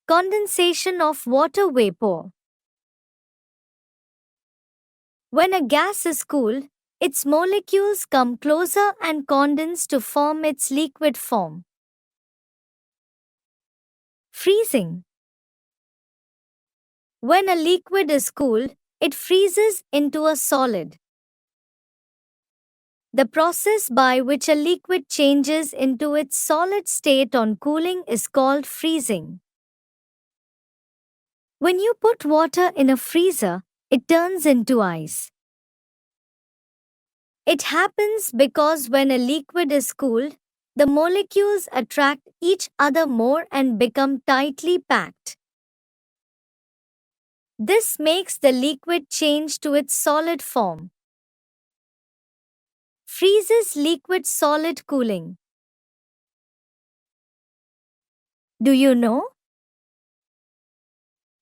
Condensation of water vapor. When a gas is cooled, its molecules come closer and condense to form its liquid form. Freezing. When a liquid is cooled, it freezes into a solid. The process by which a liquid changes into its solid state on cooling is called freezing. When you put water in a freezer, it turns into ice. It happens because when a liquid is cooled, the molecules attract each other more and become tightly packed. This makes the liquid change to its solid form. Freezes liquid-solid cooling. Do you know?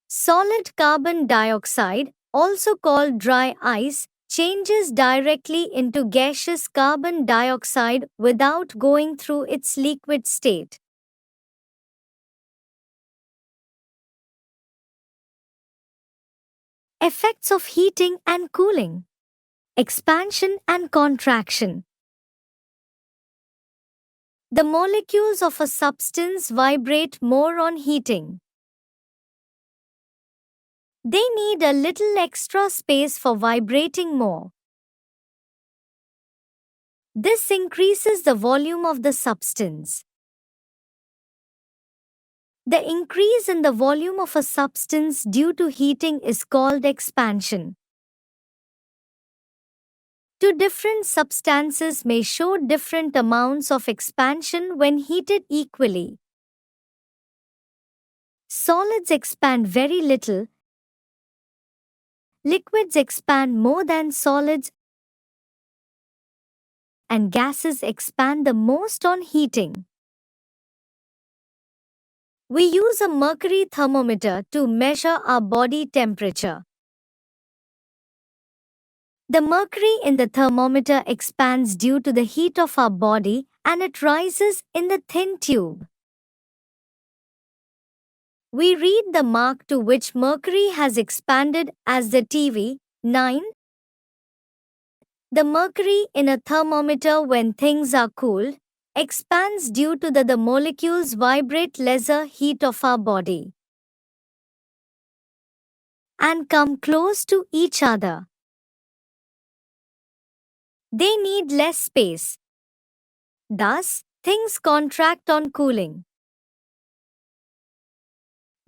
Solid carbon dioxide, also called dry ice, changes directly into gaseous carbon dioxide without going through its liquid state. Effects of heating and cooling. Expansion and contraction. The molecules of a substance vibrate more on heating. They need a little extra space for vibrating more. This increases the volume of the substance. The increase in the volume of a substance due to heating is called expansion. Two different substances may show different amounts of expansion when heated equally. Solids expand very little. Liquids expand more than solids, and gases expand the most on heating. We use a mercury thermometer to measure our body temperature. The mercury in the thermometer expands due to the heat of our body and it rises in the thin tube. We read the mark to which mercury has expanded as the TV, 9. The mercury in a thermometer when things are cooled expands due to the molecules vibrate lesser heat of our body and come close to each other. They need less space. Thus, things contract on cooling.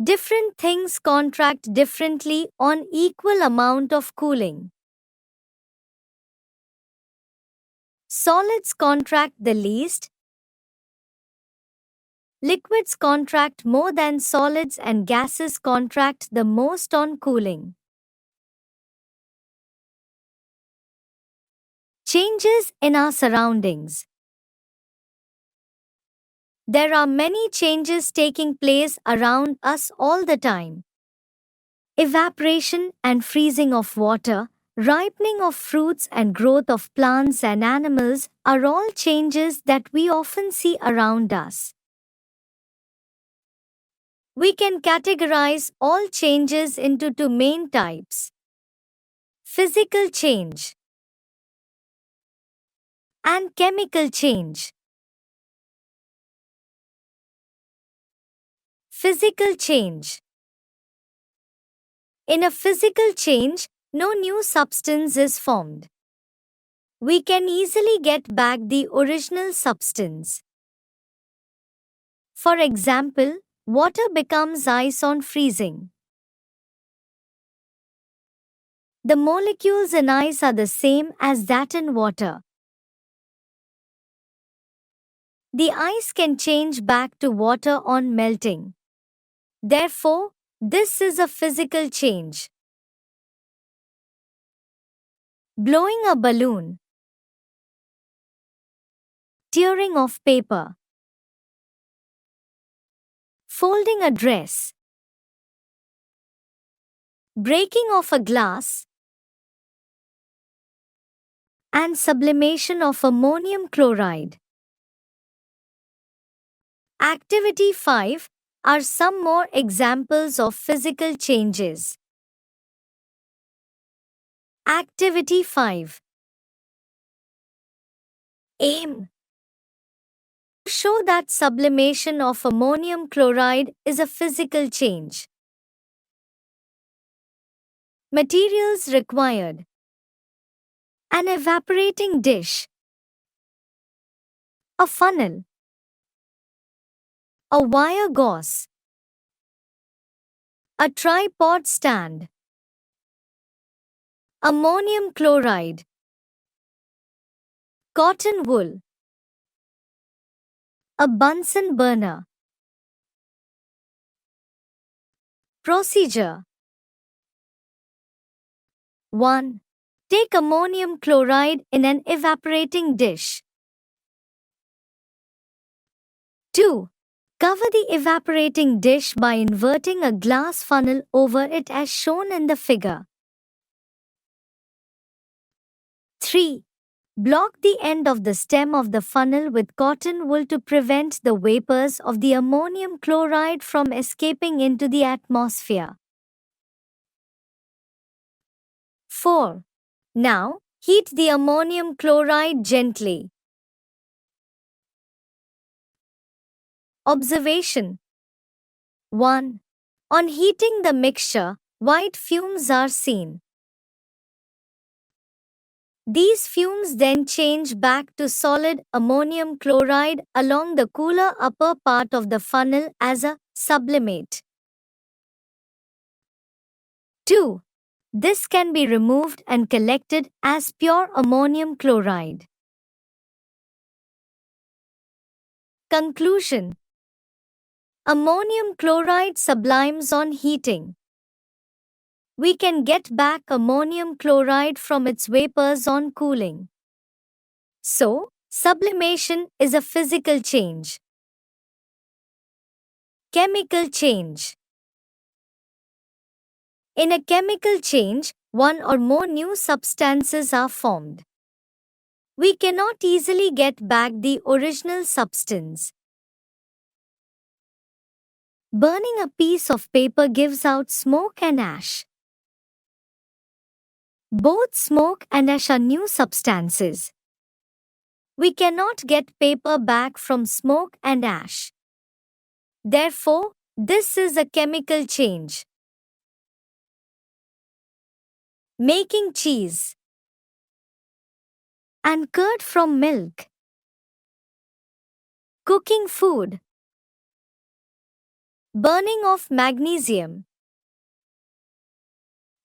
Different things contract differently on equal amount of cooling. Solids contract the least. Liquids contract more than solids and gases contract the most on cooling. Changes in our surroundings. There are many changes taking place around us all the time. Evaporation and freezing of water, ripening of fruits and growth of plants and animals are all changes that we often see around us. We can categorize all changes into two main types: physical change and chemical change. Physical change. In a physical change, no new substance is formed. We can easily get back the original substance. For example, water becomes ice on freezing. The molecules in ice are the same as that in water. The ice can change back to water on melting. Therefore, this is a physical change. Blowing a balloon. Tearing of paper. Folding a dress. Breaking of a glass. And sublimation of ammonium chloride. Activity 5. are some more examples of physical changes. Activity 5. Aim. Show that sublimation of ammonium chloride is a physical change. Materials required: an evaporating dish, a funnel, a wire gauze, a tripod stand, ammonium chloride, cotton wool, a Bunsen burner. Procedure: 1. Take ammonium chloride in an evaporating dish. 2. Cover the evaporating dish by inverting a glass funnel over it as shown in the figure. 3. Block the end of the stem of the funnel with cotton wool to prevent the vapors of the ammonium chloride from escaping into the atmosphere. 4. Now, heat the ammonium chloride gently. Observation: 1. On heating the mixture, white fumes are seen. These fumes then change back to solid ammonium chloride along the cooler upper part of the funnel as a sublimate. 2. This can be removed and collected as pure ammonium chloride. Conclusion: ammonium chloride sublimes on heating. We can get back ammonium chloride from its vapors on cooling. So, sublimation is a physical change. Chemical change. In a chemical change, one or more new substances are formed. We cannot easily get back the original substance. Burning a piece of paper gives out smoke and ash. Both smoke and ash are new substances. We cannot get paper back from smoke and ash. Therefore, this is a chemical change. Making cheese and curd from milk. Cooking food. Burning of magnesium.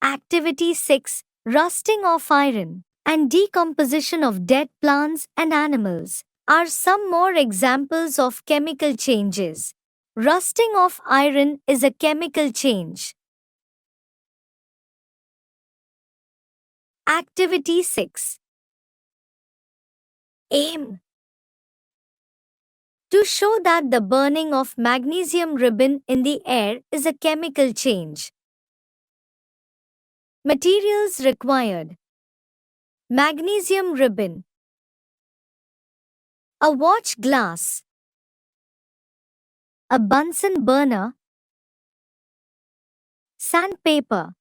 Activity 6. Rusting of iron and decomposition of dead plants and animals are some more examples of chemical changes. Rusting of iron is a chemical change. Activity 6. Aim. To show that the burning of magnesium ribbon in the air is a chemical change. Materials required: magnesium ribbon, a watch glass, a Bunsen burner, sandpaper,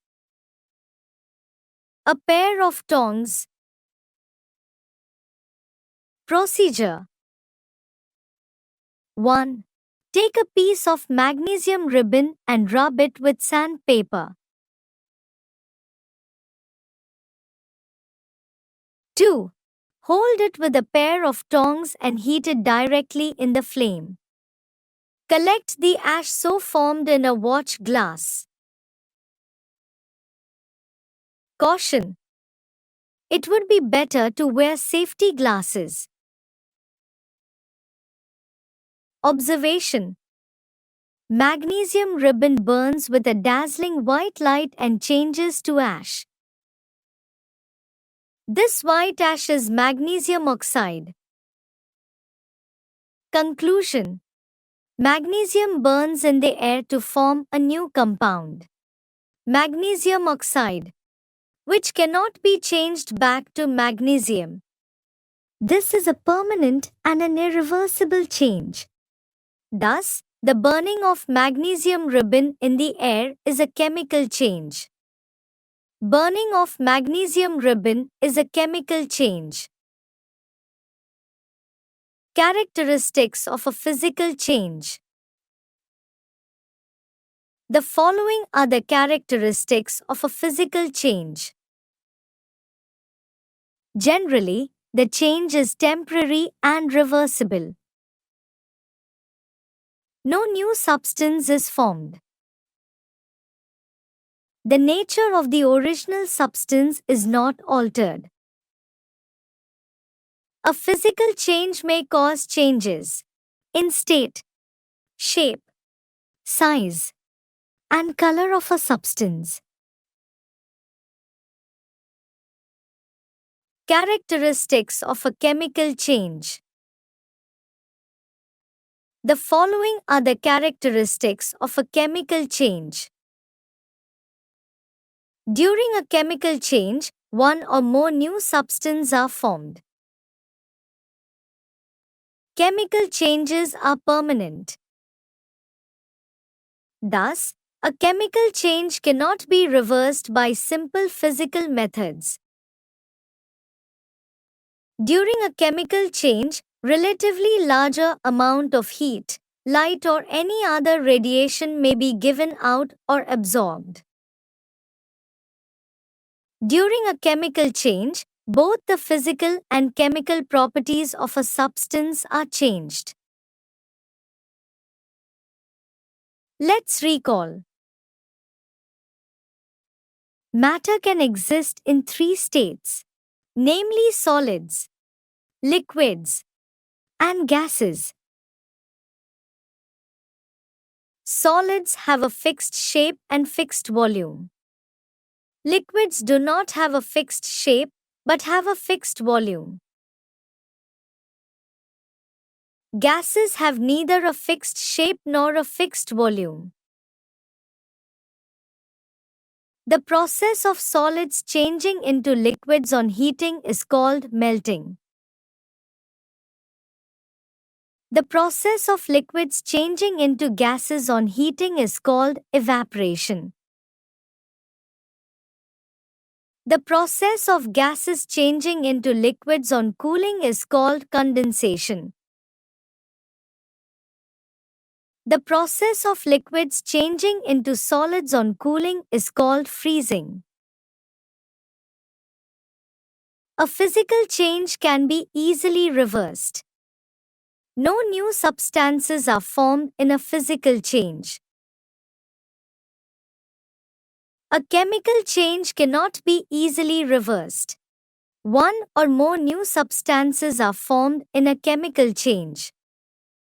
a pair of tongs. Procedure: 1. Take a piece of magnesium ribbon and rub it with sandpaper. 2. Hold it with a pair of tongs and heat it directly in the flame. Collect the ash so formed in a watch glass. Caution: it would be better to wear safety glasses. Observation: magnesium ribbon burns with a dazzling white light and changes to ash. This white ash is magnesium oxide. Conclusion: magnesium burns in the air to form a new compound, magnesium oxide, which cannot be changed back to magnesium. This is a permanent and an irreversible change. Thus, The burning of magnesium ribbon in the air is a chemical change. Burning of magnesium ribbon is a chemical change. Characteristics of a physical change. The following are the characteristics of a physical change. Generally, the change is temporary and reversible. No new substance is formed. The nature of the original substance is not altered. A physical change may cause changes in state, shape, size, and color of a substance. Characteristics of a chemical change. The following are the characteristics of a chemical change. During a chemical change, one or more new substances are formed. Chemical changes are permanent. Thus, a chemical change cannot be reversed by simple physical methods. During a chemical change, relatively larger amount of heat, light or any other radiation may be given out or absorbed. During a chemical change, both the physical and chemical properties of a substance are changed. Let's recall. Matter can exist in three states, namely solids, liquids, and gases. Solids have a fixed shape and fixed volume. Liquids do not have a fixed shape but have a fixed volume. Gases have neither a fixed shape nor a fixed volume. The process of solids changing into liquids on heating is called melting. The process of liquids changing into gases on heating is called evaporation. The process of gases changing into liquids on cooling is called condensation. The process of liquids changing into solids on cooling is called freezing. A physical change can be easily reversed. No new substances are formed in a physical change. A chemical change cannot be easily reversed. One or more new substances are formed in a chemical change.